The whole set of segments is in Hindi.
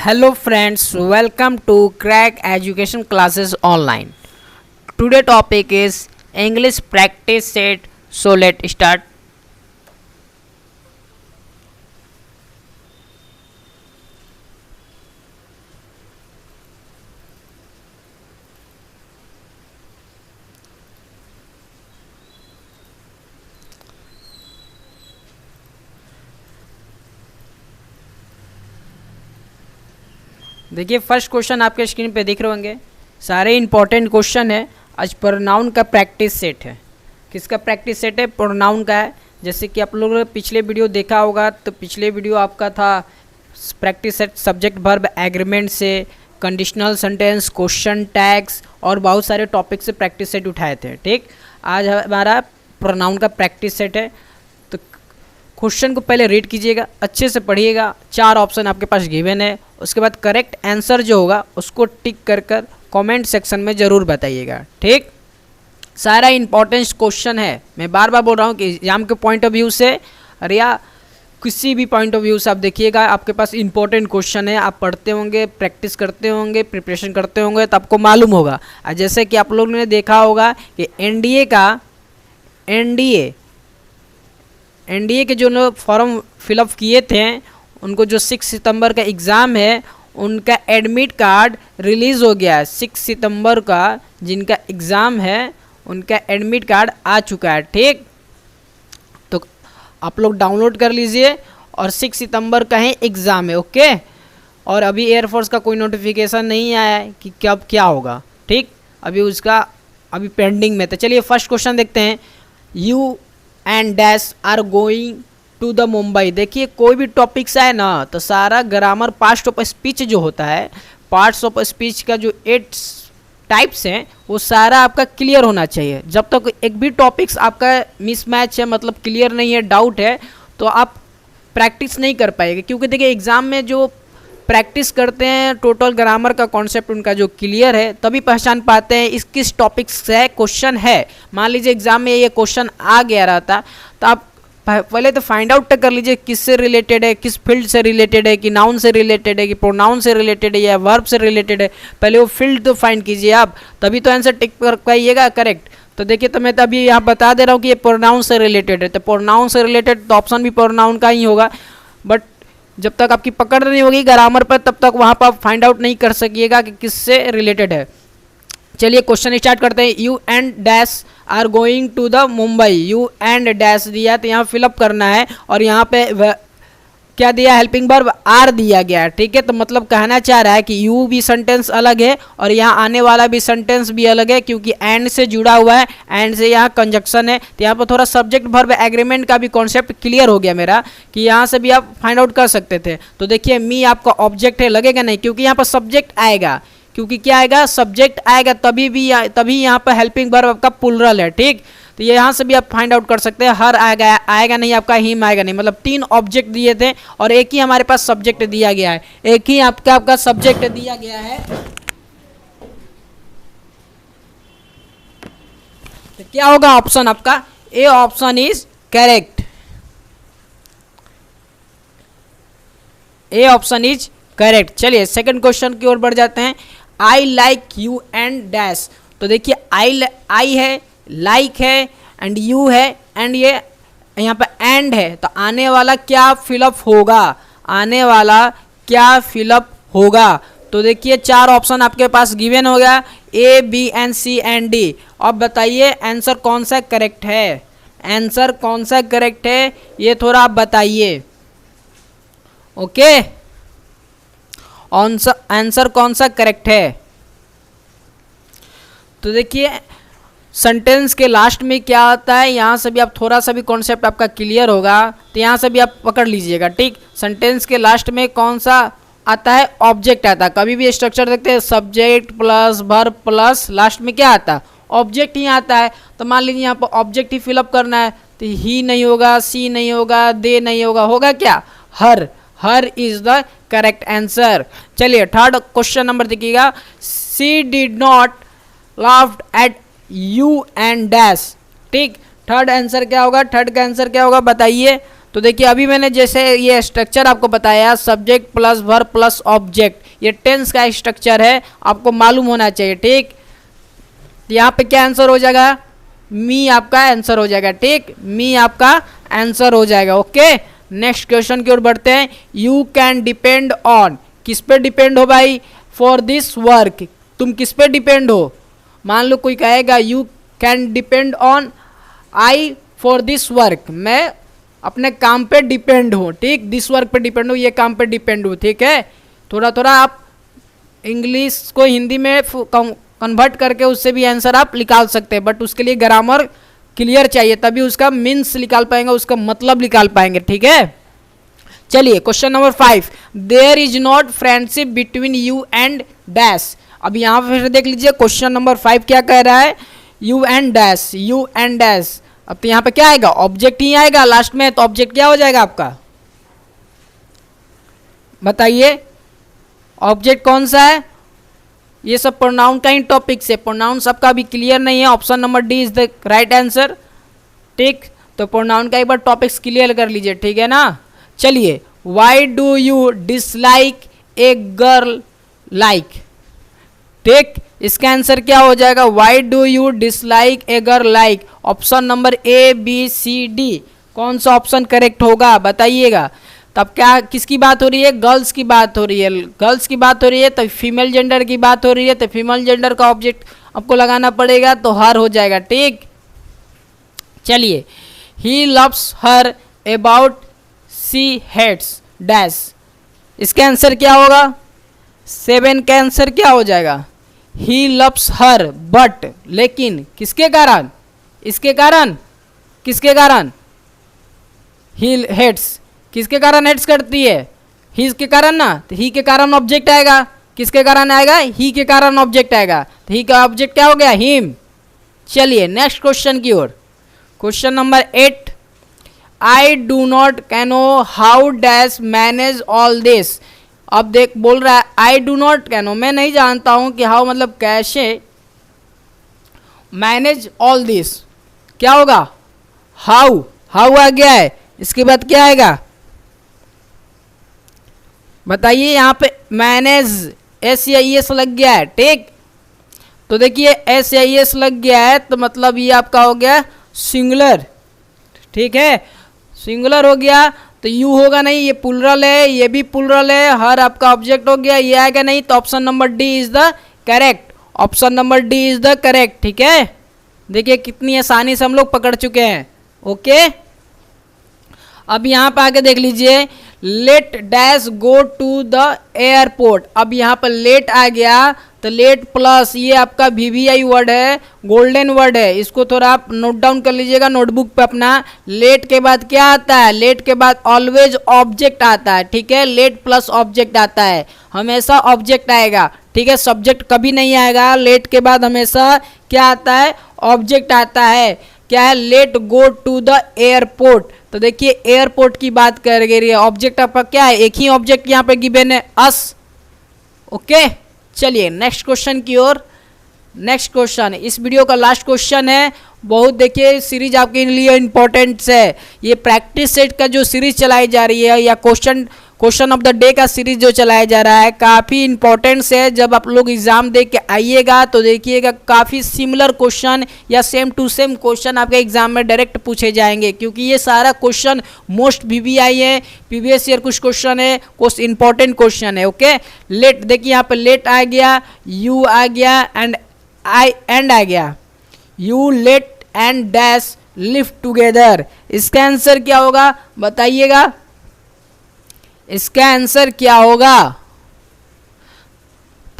Hello friends, welcome to Crack Education Classes Online. Today topic is English practice set. So let's start. देखिए फर्स्ट क्वेश्चन आपके स्क्रीन पे दिख रहे होंगे। सारे इंपॉर्टेंट क्वेश्चन है। आज प्रोनाउन का प्रैक्टिस सेट है। किसका प्रैक्टिस सेट है? प्रोनाउन का है। जैसे कि आप लोगों ने पिछले वीडियो देखा होगा, तो पिछले वीडियो आपका था practice set subject verb agreement से, कंडीशनल सेंटेंस, क्वेश्चन टैग्स और बहुत सारे टॉपिक से प्रैक्टिस सेट उठाए थे। ठीक, आज हमारा प्रोनाउन का प्रैक्टिस सेट है। तो क्वेश्चन को पहले रीड कीजिएगा, अच्छे से पढ़िएगा। 4 ऑप्शन आपके पास गिवन है। उसके बाद करेक्ट आंसर जो होगा उसको टिक कर कमेंट सेक्शन में ज़रूर बताइएगा। ठीक, सारा इंपॉर्टेंट क्वेश्चन है। मैं बार बार बोल रहा हूँ कि एग्जाम के पॉइंट ऑफ व्यू से और या किसी भी पॉइंट ऑफ व्यू से आप देखिएगा, आपके पास इंपॉर्टेंट क्वेश्चन है। आप पढ़ते होंगे, प्रैक्टिस करते होंगे, प्रिपरेशन करते होंगे, तो आपको मालूम होगा। जैसे कि आप लोगों ने देखा होगा कि एनडीए के जो लोग फॉर्म फिलअप किए थे, उनको जो 6 सितंबर का एग्ज़ाम है, उनका एडमिट कार्ड रिलीज़ हो गया है। 6 सितंबर का जिनका एग्ज़ाम है उनका एडमिट कार्ड आ चुका है। ठीक, तो आप लोग डाउनलोड कर लीजिए। और 6 सितंबर का ही एग्ज़ाम है। ओके, और अभी एयरफोर्स का कोई नोटिफिकेशन नहीं आया है कि कब क्या होगा। ठीक, अभी उसका पेंडिंग में। तो चलिए फर्स्ट क्वेश्चन देखते हैं। You and dash are going to the Mumbai. देखिए कोई भी टॉपिक्स आए ना, तो सारा ग्रामर, पार्ट्स ऑफ स्पीच जो होता है, पार्ट्स ऑफ स्पीच का जो 8 टाइप्स हैं, वो सारा आपका क्लियर होना चाहिए। जब तक एक भी टॉपिक्स आपका मिसमैच है, मतलब क्लियर नहीं है, डाउट है, तो आप प्रैक्टिस नहीं कर पाएंगे। क्योंकि देखिए एग्ज़ाम में जो प्रैक्टिस करते हैं, टोटल ग्रामर का कॉन्सेप्ट उनका जो क्लियर है, तभी पहचान पाते हैं इस किस टॉपिक से क्वेश्चन है। मान लीजिए एग्जाम में ये क्वेश्चन आ गया रहता, तो आप पहले तो फाइंड आउट कर लीजिए किससे रिलेटेड है, किस फील्ड से रिलेटेड है, कि नाउन से रिलेटेड है, कि प्रोनाउन से रिलेटेड है, या वर्ब से रिलेटेड है। पहले वो फील्ड तो फाइंड कीजिए आप, तभी तो आंसर टिक कर पाइएगा करेक्ट। तो देखिए, तो मैं तो अभी यहाँ बता दे रहा हूँ कि ये प्रोनाउन से रिलेटेड है, तो प्रोनाउन से रिलेटेड तो ऑप्शन भी प्रोनाउन का ही होगा। बट जब तक आपकी पकड़ नहीं होगी ग्रामर पर, तब तक वहाँ पर आप फाइंड आउट नहीं कर सकिएगा कि किससे रिलेटेड है। चलिए क्वेश्चन स्टार्ट करते हैं। You and dash are going to the Mumbai. You and dash दिया, तो यहाँ फिलअप करना है। और यहाँ पे क्या दिया? हेल्पिंग वर्ब आर दिया गया है। ठीक है, तो मतलब कहना चाह रहा है कि यू भी सेंटेंस अलग है और यहाँ आने वाला भी सेंटेंस भी अलग है, क्योंकि एंड से जुड़ा हुआ है, एंड से यहाँ कंजक्शन है। तो यहाँ पर थोड़ा सब्जेक्ट वर्ब एग्रीमेंट का भी कॉन्सेप्ट क्लियर हो गया मेरा, कि यहाँ से भी आप फाइंड आउट कर सकते थे। तो देखिए मी आपका ऑब्जेक्ट है, लगेगा नहीं, क्योंकि यहाँ पर सब्जेक्ट आएगा। क्योंकि क्या आएगा? सब्जेक्ट आएगा, तभी यहाँ पर हेल्पिंग वर्ब आपका प्लुरल है। ठीक, तो ये यहाँ से भी आप फाइंड आउट कर सकते हैं। हर आएगा नहीं आपका, हिम आएगा नहीं। मतलब 3 ऑब्जेक्ट दिए थे और एक ही हमारे पास सब्जेक्ट दिया गया है। एक ही आपका सब्जेक्ट दिया गया है। तो क्या होगा ऑप्शन आपका? A option is correct. A option is correct. चलिए सेकंड क्वेश्चन की ओर बढ़ जाते हैं। I like you and dash. तो देखिए आई है, लाइक है, एंड यू है, एंड ये यहाँ पे एंड है। तो आने वाला क्या फिलअप होगा? आने वाला क्या फिलअप होगा? तो देखिए 4 ऑप्शन आपके पास गिवन हो गया, A, B, and C, and D. अब बताइए आंसर कौन सा करेक्ट है? आंसर कौन सा करेक्ट है, ये थोड़ा आप बताइए। ओके, आंसर कौन सा करेक्ट है? तो देखिए सेंटेंस के लास्ट में क्या आता है, यहाँ से भी आप थोड़ा सा भी कॉन्सेप्ट आपका क्लियर होगा, तो यहाँ से भी आप पकड़ लीजिएगा। ठीक, सेंटेंस के लास्ट में कौन सा आता है? ऑब्जेक्ट आता है। कभी भी स्ट्रक्चर देखते हैं, subject plus verb plus last में क्या आता है? ऑब्जेक्ट ही आता है। तो मान लीजिए यहाँ पर ऑब्जेक्ट ही फिलअप करना है, तो ही नहीं होगा, सी नहीं होगा, दे नहीं होगा, होगा क्या? Her. Her is the correct answer. चलिए थर्ड क्वेश्चन नंबर देखिएगा। She did not laughed at you and dash. ठीक, थर्ड आंसर क्या होगा? थर्ड का आंसर क्या होगा बताइए? तो देखिए अभी मैंने जैसे ये स्ट्रक्चर आपको बताया, subject plus verb plus object, ये टेंस का स्ट्रक्चर है, आपको मालूम होना चाहिए। ठीक, यहाँ पे क्या आंसर हो जाएगा, मी आपका आंसर हो जाएगा। ठीक, मी आपका आंसर हो जाएगा। ओके, नेक्स्ट क्वेश्चन की ओर बढ़ते हैं। यू कैन डिपेंड ऑन, किस पे डिपेंड हो भाई, फॉर दिस वर्क, तुम किस पे डिपेंड हो। मान लो कोई कहेगा you can depend on I for this work, मैं अपने काम पे डिपेंड हूँ। ठीक, दिस वर्क पे डिपेंड हूँ, ये काम पे डिपेंड हूँ। ठीक है, थोड़ा थोड़ा आप इंग्लिश को हिंदी में कन्वर्ट करके उससे भी आंसर आप निकाल सकते हैं, बट उसके लिए ग्रामर क्लियर चाहिए, तभी उसका मीन्स निकाल पाएंगे, उसका मतलब निकाल पाएंगे। ठीक है, चलिए question number 5, there is not friendship between you and dash. अब यहाँ पे फिर देख लीजिए क्वेश्चन नंबर 5 क्या कह रहा है, you and dash, you and dash. अब तो यहाँ पे क्या आएगा, ऑब्जेक्ट ही आएगा लास्ट में, तो ऑब्जेक्ट क्या हो जाएगा आपका, बताइए ऑब्जेक्ट कौन सा है। ये सब प्रोनाउन का ही टॉपिक से, प्रोनाउन सबका भी क्लियर नहीं है, option number D is the right answer. ठीक, तो प्रोनाउन का एक बार टॉपिक्स क्लियर कर लीजिए। ठीक है ना, चलिए, why do you dislike a girl like. ठीक, इसका आंसर क्या हो जाएगा, why do you dislike a girl like. Option number A B C D, कौन सा ऑप्शन करेक्ट होगा बताइएगा। तब क्या किसकी बात हो रही है, गर्ल्स की बात हो रही है, गर्ल्स की बात हो रही है, तो फीमेल जेंडर की बात हो रही है, तो फीमेल जेंडर का ऑब्जेक्ट आपको लगाना पड़ेगा, तो हर हो जाएगा। ठीक, चलिए, he loves her about she hates dash, इसका आंसर क्या होगा, 7 का आंसर क्या हो जाएगा, ही लव्स हर बट, लेकिन किसके कारण, इसके कारण, किसके कारण, ही हेट्स, किसके कारण हेट्स करती है, ही के कारण ना, तो ही के कारण ऑब्जेक्ट आएगा, किसके कारण आएगा, ही के कारण ऑब्जेक्ट आएगा, तो ही का ऑब्जेक्ट क्या हो गया, हिम। चलिए नेक्स्ट क्वेश्चन की ओर, question number 8, I do not know how dash manage all this. अब देख बोल रहा है आई डू नॉट कैनो, मैं नहीं जानता हूं कि हाउ मतलब कैसे, मैनेज ऑल दिस क्या होगा, हाउ, हाउ आ गया है, इसके बाद क्या आएगा बताइए। यहाँ पे मैनेज एस या ई एस लग गया है। ठीक, तो देखिए एस या ई एस लग गया है, तो मतलब ये आपका हो गया सिंगुलर। ठीक है, सिंगुलर हो गया, तो यू होगा नहीं, ये प्लुरल है, ये भी प्लुरल है, हर आपका ऑब्जेक्ट हो गया, ये आएगा नहीं, तो option number D is the correct, option number D is the correct. ठीक है, देखिए कितनी आसानी से हम लोग पकड़ चुके हैं। ओके, अब यहाँ पे आके देख लीजिए, let dash go to the airport. अब यहाँ पर लेट आ गया, तो लेट प्लस ये आपका वीवीआई वर्ड है, गोल्डन वर्ड है, इसको थोड़ा आप नोट डाउन कर लीजिएगा नोटबुक पे अपना। लेट के बाद क्या आता है, लेट के बाद ऑलवेज ऑब्जेक्ट आता है। ठीक है, लेट प्लस ऑब्जेक्ट आता है, हमेशा ऑब्जेक्ट आएगा। ठीक है, सब्जेक्ट कभी नहीं आएगा, लेट के बाद हमेशा क्या आता है, ऑब्जेक्ट आता है। क्या है, let go to the airport, तो देखिए एयरपोर्ट की बात कर रही है, ऑब्जेक्ट आपका क्या है, एक ही ऑब्जेक्ट यहाँ पे गिवन है, अस। ओके, चलिए नेक्स्ट क्वेश्चन की ओर। नेक्स्ट क्वेश्चन इस वीडियो का लास्ट क्वेश्चन है, बहुत देखिए सीरीज आपके लिए इंपॉर्टेंट है, ये प्रैक्टिस सेट का जो सीरीज चलाई जा रही है, या क्वेश्चन ऑफ द डे का सीरीज जो चलाया जा रहा है, काफ़ी इंपॉर्टेंस है। जब आप लोग एग्जाम दे के आइएगा तो देखिएगा काफ़ी सिमिलर क्वेश्चन या सेम टू सेम क्वेश्चन आपके एग्जाम में डायरेक्ट पूछे जाएंगे, क्योंकि ये सारा क्वेश्चन मोस्ट VVI है, प्रीवियस ईयर कुछ क्वेश्चन है, कुछ इंपॉर्टेंट क्वेश्चन है। ओके, लेट देखिए यहाँ पे लेट आ गया, यू आ गया, एंड आई एंड आ गया, you let and dash live together. इसका आंसर क्या होगा बताइएगा, इसका आंसर क्या होगा।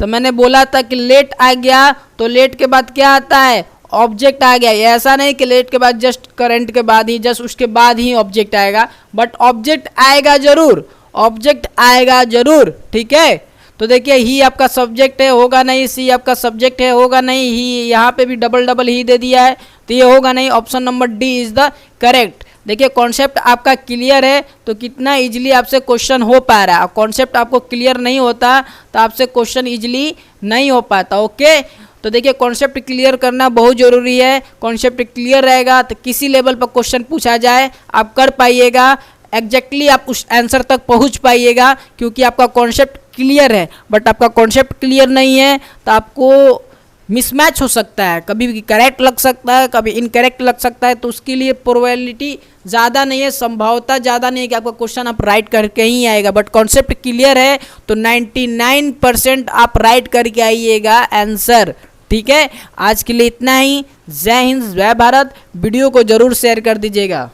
तो मैंने बोला था कि लेट आ गया, तो लेट के बाद क्या आता है, ऑब्जेक्ट आ गया। ये ऐसा नहीं कि लेट के बाद जस्ट करंट के बाद ही, जस्ट उसके बाद ही ऑब्जेक्ट आएगा, बट ऑब्जेक्ट आएगा जरूर, ऑब्जेक्ट आएगा जरूर। ठीक है, तो देखिए ही आपका सब्जेक्ट है, होगा नहीं, सी आपका सब्जेक्ट है, होगा नहीं, ही यहाँ पे भी डबल डबल ही दे दिया है, तो ये होगा नहीं, option number D is the correct. देखिए कॉन्सेप्ट आपका क्लियर है तो कितना इजीली आपसे क्वेश्चन हो पा रहा है, कॉन्सेप्ट आपको क्लियर नहीं होता तो आपसे क्वेश्चन इजीली नहीं हो पाता। ओके, तो देखिए कॉन्सेप्ट क्लियर करना बहुत ज़रूरी है, कॉन्सेप्ट क्लियर रहेगा तो किसी लेवल पर क्वेश्चन पूछा जाए आप कर पाइएगा। एग्जैक्टली आप उस आंसर तक पहुंच पाइएगा, क्योंकि आपका कॉन्सेप्ट क्लियर है। बट आपका कॉन्सेप्ट क्लियर नहीं है तो आपको मिसमैच हो सकता है, कभी करेक्ट लग सकता है, कभी इनकरेक्ट लग सकता है। तो उसके लिए प्रोबेबिलिटी ज़्यादा नहीं है, संभावना ज़्यादा नहीं है कि आपका क्वेश्चन आप राइट करके ही आएगा। बट कॉन्सेप्ट क्लियर है तो 99% आप राइट करके आइएगा आंसर। ठीक है, आज के लिए इतना ही। जय हिंद, जय भारत। वीडियो को जरूर शेयर कर दीजिएगा।